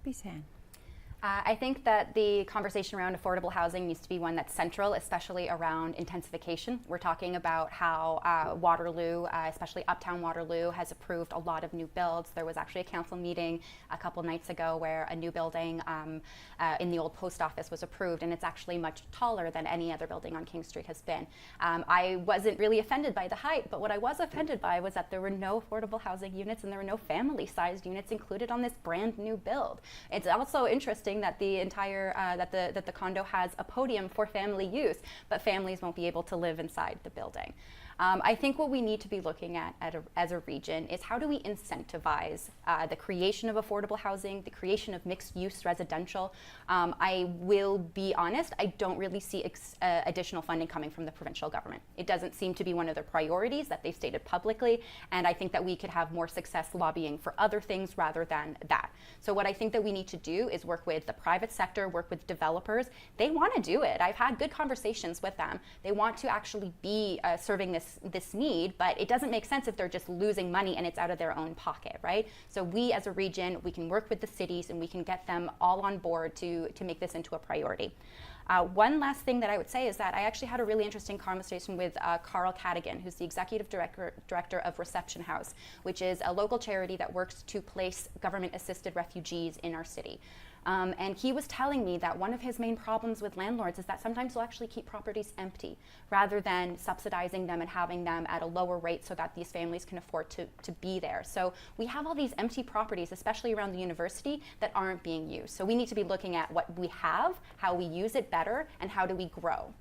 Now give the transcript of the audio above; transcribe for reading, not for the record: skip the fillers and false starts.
Bisan. I think that the conversation around affordable housing needs to be one that's central, especially around intensification. We're talking about how Waterloo, especially Uptown Waterloo, has approved a lot of new builds. There was actually a council meeting a couple nights ago where a new building in the old post office was approved, and it's actually much taller than any other building on King Street has been. I wasn't really offended by the height, but what I was offended by was that there were no affordable housing units and there were no family-sized units included on this brand new build. It's also interesting that the entire that the condo has a podium for family use, but families won't be able to live inside the building. I think what we need to be looking at as a region is how do we incentivize the creation of affordable housing, the creation of mixed-use residential. I will be honest, I don't really see additional funding coming from the provincial government. It doesn't seem to be one of their priorities that they've stated publicly, and I think that we could have more success lobbying for other things rather than that. So what I think that we need to do is work with the private sector, work with developers. They want to do it. I've had good conversations with them. They want to actually be serving this need, but it doesn't make sense if they're just losing money and it's out of their own pocket, right? So we as a region, we can work with the cities and we can get them all on board to make this into a priority. One last thing that I would say is that I actually had a really interesting conversation with Carl Cadigan, who's the executive director of Reception House, which is a local charity that works to place government-assisted refugees in our city. And he was telling me that one of his main problems with landlords is that sometimes they'll actually keep properties empty rather than subsidizing them and having them at a lower rate so that these families can afford to be there. So we have all these empty properties, especially around the university, that aren't being used. So we need to be looking at what we have, how we use it better, and how do we grow.